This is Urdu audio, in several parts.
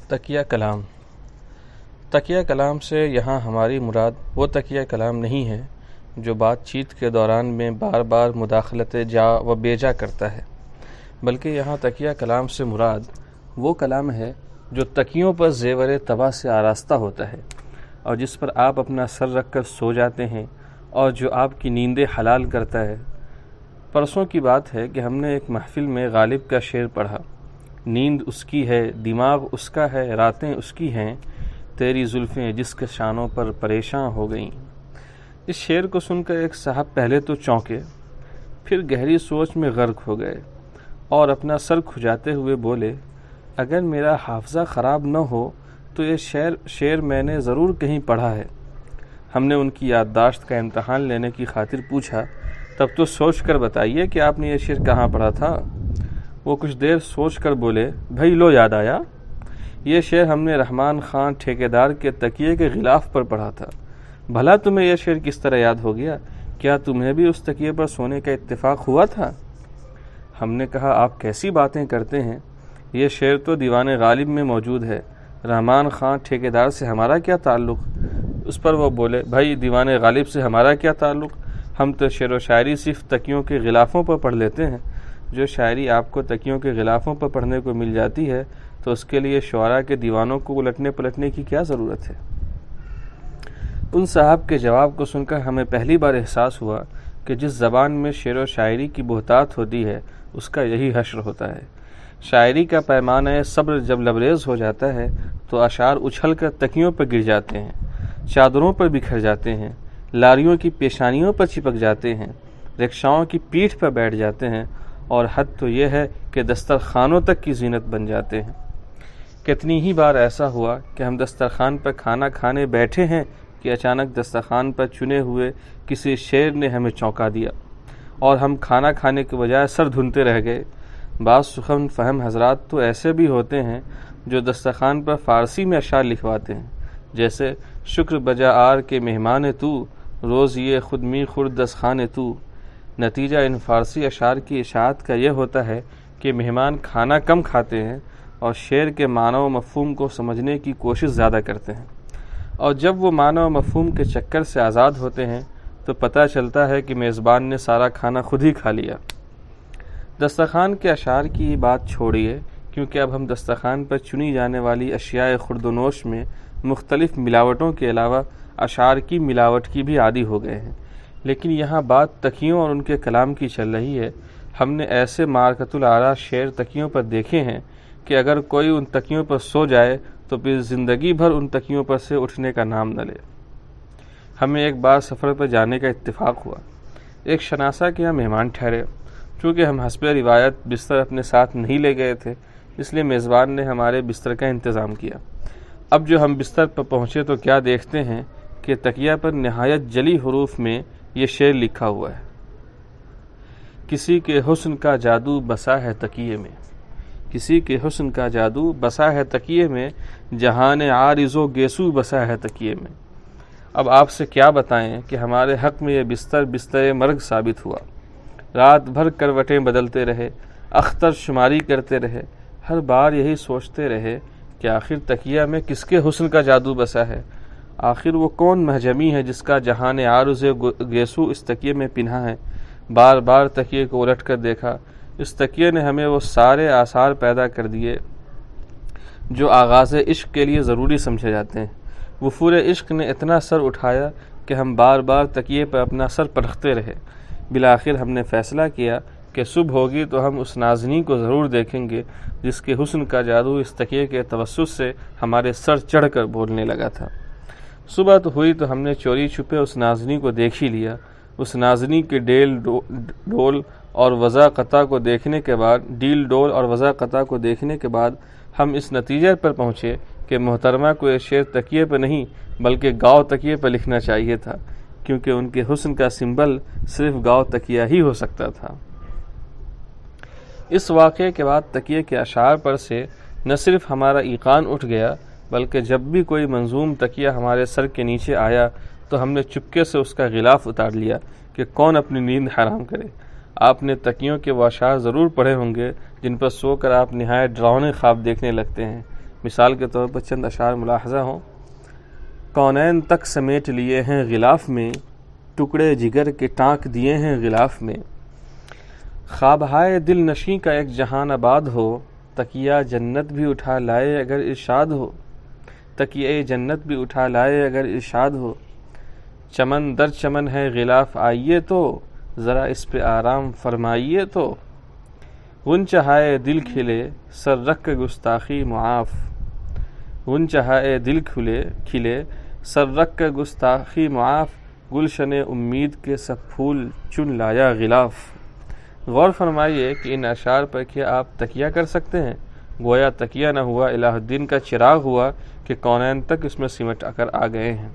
تکیہ کلام۔ تکیہ کلام سے یہاں ہماری مراد وہ تکیہ کلام نہیں ہے جو بات چیت کے دوران میں بار بار مداخلت جا و بیجا کرتا ہے، بلکہ یہاں تکیہ کلام سے مراد وہ کلام ہے جو تکیوں پر زیور طبع سے آراستہ ہوتا ہے اور جس پر آپ اپنا سر رکھ کر سو جاتے ہیں اور جو آپ کی نیندیں حلال کرتا ہے۔ پرسوں کی بات ہے کہ ہم نے ایک محفل میں غالب کا شعر پڑھا: نیند اس کی ہے، دماغ اس کا ہے، راتیں اس کی ہیں، تیری زلفیں جس کے شانوں پر پریشاں ہو گئیں۔ اس شعر کو سن کر ایک صاحب پہلے تو چونکے، پھر گہری سوچ میں غرق ہو گئے اور اپنا سر کھجاتے ہوئے بولے: اگر میرا حافظہ خراب نہ ہو تو یہ شعر میں نے ضرور کہیں پڑھا ہے۔ ہم نے ان کی یادداشت کا امتحان لینے کی خاطر پوچھا: تب تو سوچ کر بتائیے کہ آپ نے یہ شعر کہاں پڑھا تھا؟ وہ کچھ دیر سوچ کر بولے: بھائی لو یاد آیا، یہ شعر ہم نے رحمان خان ٹھیکیدار کے تکیے کے غلاف پر پڑھا تھا۔ بھلا تمہیں یہ شعر کس طرح یاد ہو گیا؟ کیا تمہیں بھی اس تکیے پر سونے کا اتفاق ہوا تھا؟ ہم نے کہا: آپ کیسی باتیں کرتے ہیں، یہ شعر تو دیوان غالب میں موجود ہے، رحمان خان ٹھیکیدار سے ہمارا کیا تعلق؟ اس پر وہ بولے: بھائی دیوان غالب سے ہمارا کیا تعلق؟ ہم تو شعر و شاعری صرف تکیوں کے غلافوں پر پڑھ لیتے ہیں۔ جو شاعری آپ کو تکیوں کے غلافوں پر پڑھنے کو مل جاتی ہے تو اس کے لیے شعراء کے دیوانوں کو الٹنے پلٹنے کی کیا ضرورت ہے؟ ان صاحب کے جواب کو سن کر ہمیں پہلی بار احساس ہوا کہ جس زبان میں شعر و شاعری کی بہتات ہوتی ہے اس کا یہی حشر ہوتا ہے۔ شاعری کا پیمانہ صبر جب لبریز ہو جاتا ہے تو اشعار اچھل کر تکیوں پر گر جاتے ہیں، چادروں پر بکھر جاتے ہیں، لاریوں کی پیشانیوں پر چپک جاتے ہیں، رکشاؤں کی پیٹھ پر بیٹھ جاتے ہیں اور حد تو یہ ہے کہ دسترخوانوں تک کی زینت بن جاتے ہیں۔ کتنی ہی بار ایسا ہوا کہ ہم دسترخوان پر کھانا کھانے بیٹھے ہیں کہ اچانک دسترخوان پر چنے ہوئے کسی شعر نے ہمیں چونکا دیا اور ہم کھانا کھانے کے بجائے سر دھنتے رہ گئے۔ بعض سخن فہم حضرات تو ایسے بھی ہوتے ہیں جو دسترخوان پر فارسی میں اشعار لکھواتے ہیں، جیسے: شکر بجا آر کے مہمان تو، روز یہ خود می خورد دستخوان تو۔ نتیجہ ان فارسی اشعار کی اشاعت کا یہ ہوتا ہے کہ مہمان کھانا کم کھاتے ہیں اور شعر کے معنی و مفہوم کو سمجھنے کی کوشش زیادہ کرتے ہیں، اور جب وہ معنی و مفہوم کے چکر سے آزاد ہوتے ہیں تو پتہ چلتا ہے کہ میزبان نے سارا کھانا خود ہی کھا لیا۔ دسترخوان کے اشعار کی بات چھوڑیے، کیونکہ اب ہم دسترخوان پر چنی جانے والی اشیاء خورد و نوش میں مختلف ملاوٹوں کے علاوہ اشعار کی ملاوٹ کی بھی عادی ہو گئے ہیں، لیکن یہاں بات تکیوں اور ان کے کلام کی چل رہی ہے۔ ہم نے ایسے مارکۃ الآراء شعر تکیوں پر دیکھے ہیں کہ اگر کوئی ان تکیوں پر سو جائے تو پھر زندگی بھر ان تکیوں پر سے اٹھنے کا نام نہ لے۔ ہمیں ایک بار سفر پر جانے کا اتفاق ہوا۔ ایک شناسہ کے یہاں مہمان ٹھہرے۔ چونکہ ہم حسب روایت بستر اپنے ساتھ نہیں لے گئے تھے، اس لیے میزبان نے ہمارے بستر کا انتظام کیا۔ اب جو ہم بستر پر پہنچے تو کیا دیکھتے ہیں کہ تکیہ پر نہایت جلی حروف میں یہ شعر لکھا ہوا ہے: کسی کے حسن کا جادو بسا ہے تکیے میں، کسی کے حسن کا جادو بسا ہے تکیے میں، جہان عارض و گیسو بسا ہے تکیے میں۔ اب آپ سے کیا بتائیں کہ ہمارے حق میں یہ بستر مرگ ثابت ہوا۔ رات بھر کروٹیں بدلتے رہے، اختر شماری کرتے رہے، ہر بار یہی سوچتے رہے کہ آخر تکیہ میں کس کے حسن کا جادو بسا ہے، آخر وہ کون مہجمی ہے جس کا جہان عارض گیسو اس تکیے میں پنہا ہے۔ بار بار تکیے کو الٹ کر دیکھا، اس تکیے نے ہمیں وہ سارے آثار پیدا کر دیے جو آغاز عشق کے لیے ضروری سمجھے جاتے ہیں۔ وفور عشق نے اتنا سر اٹھایا کہ ہم بار بار تکیے پر اپنا سر پٹکتے رہے۔ بالآخر ہم نے فیصلہ کیا کہ صبح ہوگی تو ہم اس نازنین کو ضرور دیکھیں گے جس کے حسن کا جادو اس تکیے کے توسط سے ہمارے سر چڑھ کر بولنے لگا تھا۔ صبح تو ہوئی تو ہم نے چوری چھپے اس نازنین کو دیکھ ہی لیا۔ اس نازنین کے ڈیل ڈول اور وضع قطع کو دیکھنے کے بعد ہم اس نتیجے پر پہنچے کہ محترمہ کو یہ شعر تکیے پر نہیں بلکہ گاؤ تکیے پر لکھنا چاہیے تھا، کیونکہ ان کے حسن کا سمبل صرف گاؤ تکیہ ہی ہو سکتا تھا۔ اس واقعے کے بعد تکیے کے اشعار پر سے نہ صرف ہمارا ایقان اٹھ گیا بلکہ جب بھی کوئی منظوم تکیہ ہمارے سر کے نیچے آیا تو ہم نے چپکے سے اس کا غلاف اتار لیا کہ کون اپنی نیند حرام کرے۔ آپ نے تکیوں کے وہ اشعار ضرور پڑھے ہوں گے جن پر سو کر آپ نہایت ڈراؤنے خواب دیکھنے لگتے ہیں۔ مثال کے طور پر چند اشعار ملاحظہ ہوں: کونین تک سمیٹ لیے ہیں غلاف میں، ٹکڑے جگر کے ٹانک دیے ہیں غلاف میں، خوابہائے دل نشیں کا ایک جہان آباد ہو، تکیہ جنت بھی اٹھا لائے اگر ارشاد ہو، تکیہ جنت بھی اٹھا لائے اگر ارشاد ہو، چمن در چمن ہے غلاف آئیے تو، ذرا اس پہ آرام فرمائیے تو، غنچہائے دل کھلے سر رکھ کے گستاخی معاف، غنچہائے دل کھلے سر رکھ کے گستاخی معاف، گلشن امید کے سب پھول چن لایا غلاف۔ غور فرمائیے کہ ان اشعار پر کیا آپ تکیہ کر سکتے ہیں؟ گویا تکیہ نہ ہوا، الہ الدین کا چراغ ہوا کہ کونین تک اس میں سمٹ کر آ گئے ہیں۔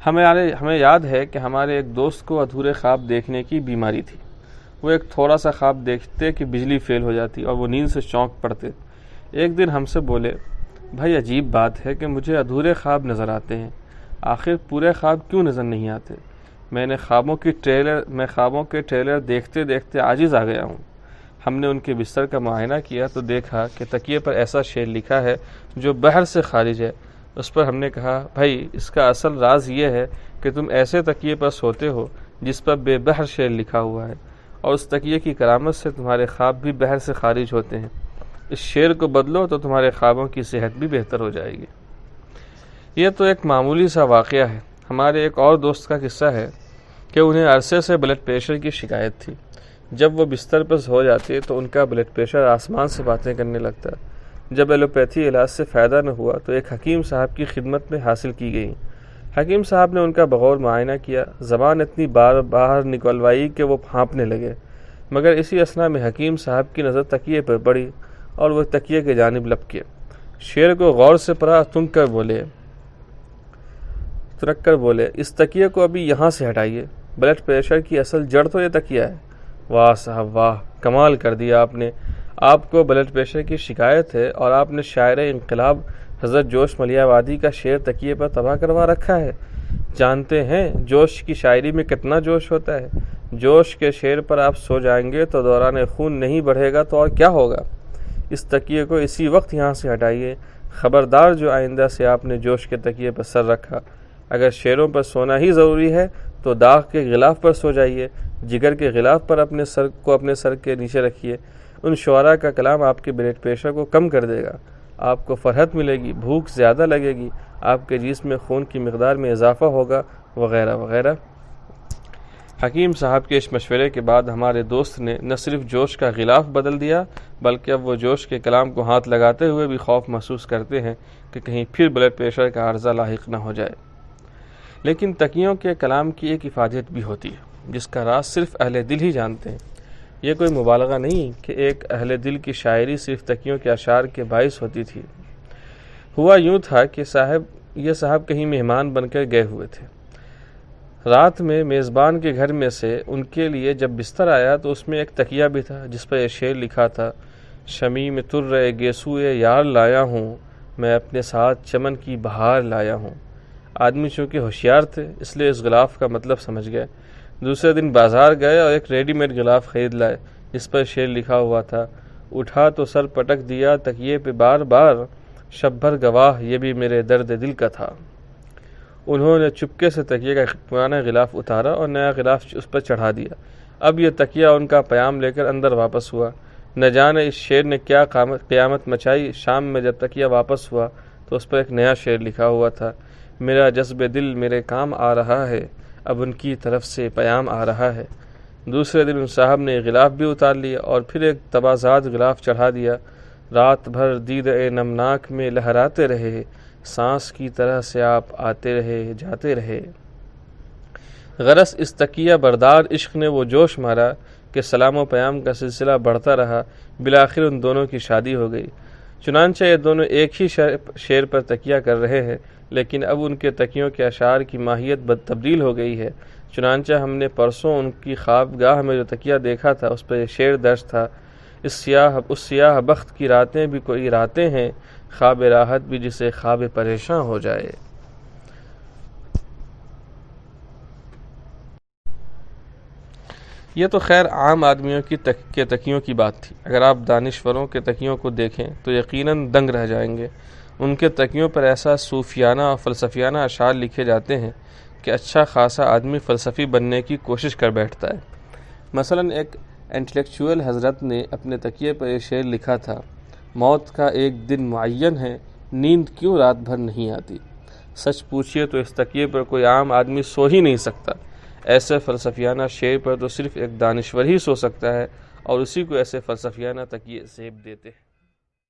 ہمیں یاد ہے کہ ہمارے ایک دوست کو ادھورے خواب دیکھنے کی بیماری تھی۔ وہ ایک تھوڑا سا خواب دیکھتے کہ بجلی فیل ہو جاتی اور وہ نیند سے چونک پڑتے۔ ایک دن ہم سے بولے، بھائی عجیب بات ہے کہ مجھے ادھورے خواب نظر آتے ہیں، آخر پورے خواب کیوں نظر نہیں آتے؟ میں خوابوں کے ٹریلر دیکھتے دیکھتے عاجز آ گیا ہوں۔ ہم نے ان کے بستر کا معائنہ کیا تو دیکھا کہ تکیے پر ایسا شعر لکھا ہے جو بحر سے خارج ہے۔ اس پر ہم نے کہا، بھائی اس کا اصل راز یہ ہے کہ تم ایسے تکیے پر سوتے ہو جس پر بے بحر شعر لکھا ہوا ہے، اور اس تکیے کی کرامت سے تمہارے خواب بھی بحر سے خارج ہوتے ہیں۔ اس شعر کو بدلو تو تمہارے خوابوں کی صحت بھی بہتر ہو جائے گی۔ یہ تو ایک معمولی سا واقعہ ہے۔ ہمارے ایک اور دوست کا قصہ ہے کہ انہیں عرصے سے بلڈ پریشر کی شکایت تھی۔ جب وہ بستر پر سو جاتے تو ان کا بلڈ پریشر آسمان سے باتیں کرنے لگتا۔ جب ایلوپیتھی علاج سے فائدہ نہ ہوا تو ایک حکیم صاحب کی خدمت میں حاصل کی گئی۔ حکیم صاحب نے ان کا بغور معائنہ کیا، زبان اتنی باہر نکلوائی کہ وہ پھانپنے لگے، مگر اسی اثنا میں حکیم صاحب کی نظر تکیے پر پڑی اور وہ تکیے کی جانب لپکے، شعر کو غور سے پڑھا، ترک کر بولے، اس تکیے کو ابھی یہاں سے ہٹائیے، بلڈ پریشر کی اصل جڑ تو یہ تکیہ ہے۔ واہ صاحب واہ، کمال کر دیا آپ نے، آپ کو بلڈ پریشر کی شکایت ہے اور آپ نے شاعر انقلاب حضرت جوش ملیح آبادی کا شعر تکیے پر تباہ کروا رکھا ہے۔ جانتے ہیں جوش کی شاعری میں کتنا جوش ہوتا ہے؟ جوش کے شعر پر آپ سو جائیں گے تو دوران خون نہیں بڑھے گا تو اور کیا ہوگا؟ اس تکیے کو اسی وقت یہاں سے ہٹائیے، خبردار جو آئندہ سے آپ نے جوش کے تکیے پر سر رکھا۔ اگر شعروں پر سونا ہی ضروری ہے تو داغ کے غلاف پر سو جائیے، جگر کے غلاف پر اپنے سر کے نیچے رکھیے۔ ان شعراء کا کلام آپ کے بلڈ پریشر کو کم کر دے گا، آپ کو فرحت ملے گی، بھوک زیادہ لگے گی، آپ کے جسم میں خون کی مقدار میں اضافہ ہوگا، وغیرہ وغیرہ۔ حکیم صاحب کے اس مشورے کے بعد ہمارے دوست نے نہ صرف جوش کا غلاف بدل دیا بلکہ اب وہ جوش کے کلام کو ہاتھ لگاتے ہوئے بھی خوف محسوس کرتے ہیں کہ کہیں پھر بلڈ پریشر کا عارضہ لاحق نہ ہو جائے۔ لیکن تکیوں کے کلام کی ایک حفاظت بھی ہوتی ہے جس کا راز صرف اہل دل ہی جانتے ہیں۔ یہ کوئی مبالغہ نہیں کہ ایک اہل دل کی شاعری صرف تکیوں کے اشعار کے باعث ہوتی تھی۔ ہوا یوں تھا کہ یہ صاحب کہیں مہمان بن کر گئے ہوئے تھے۔ رات میں میزبان کے گھر میں سے ان کے لیے جب بستر آیا تو اس میں ایک تکیہ بھی تھا جس پر یہ شعر لکھا تھا: شمیم تر گیسوئے یار لایا ہوں، میں اپنے ساتھ چمن کی بہار لایا ہوں۔ آدمی چونکہ ہوشیار تھے اس لیے اس غلاف کا مطلب سمجھ گئے۔ دوسرے دن بازار گئے اور ایک ریڈی میڈ غلاف خرید لائے جس پر شعر لکھا ہوا تھا: اٹھا تو سر پٹک دیا تکیے پہ بار بار، شب بھر گواہ یہ بھی میرے درد دل کا تھا۔ انہوں نے چپکے سے تکیے کا پرانا غلاف اتارا اور نیا غلاف اس پر چڑھا دیا۔ اب یہ تکیہ ان کا پیام لے کر اندر واپس ہوا۔ نہ جانے اس شعر نے کیا قیامت مچائی۔ شام میں جب تکیہ واپس ہوا تو اس پر ایک نیا شعر لکھا ہوا تھا: میرا جذب دل میرے کام آ رہا ہے، اب ان کی طرف سے پیام آ رہا ہے۔ دوسرے دن ان صاحب نے غلاف بھی اتار لیا اور پھر ایک تبازاد غلاف چڑھا دیا: رات بھر دید نمناک میں لہراتے رہے، سانس کی طرح سے آپ آتے رہے جاتے رہے۔ غرض اس تکیہ بردار عشق نے وہ جوش مارا کہ سلام و پیام کا سلسلہ بڑھتا رہا، بالآخر ان دونوں کی شادی ہو گئی۔ چنانچہ یہ دونوں ایک ہی شعر پر تکیہ کر رہے ہیں، لیکن اب ان کے تکیوں کے اشعار کی ماہیت تبدیل ہو گئی ہے۔ چنانچہ ہم نے پرسوں ان کی خوابگاہ میں جو تکیہ دیکھا تھا اس پر یہ شعر درج تھا: اس سیاہ بخت کی راتیں بھی کوئی راتیں ہیں، خواب راحت بھی جسے خواب پریشاں ہو جائے۔ یہ تو خیر عام آدمیوں کے تکیوں کی بات تھی، اگر آپ دانشوروں کے تکیوں کو دیکھیں تو یقیناً دنگ رہ جائیں گے۔ ان کے تکیوں پر ایسا صوفیانہ اور فلسفیانہ اشعار لکھے جاتے ہیں کہ اچھا خاصا آدمی فلسفی بننے کی کوشش کر بیٹھتا ہے۔ مثلاً ایک انٹلیکچوئل حضرت نے اپنے تکیے پر یہ شعر لکھا تھا: موت کا ایک دن معین ہے، نیند کیوں رات بھر نہیں آتی؟ سچ پوچھئے تو اس تکیے پر کوئی عام آدمی سو ہی نہیں سکتا۔ ایسے فلسفیانہ شعر پر تو صرف ایک دانشور ہی سو سکتا ہے، اور اسی کو ایسے فلسفیانہ تکیے زیب دیتے ہیں۔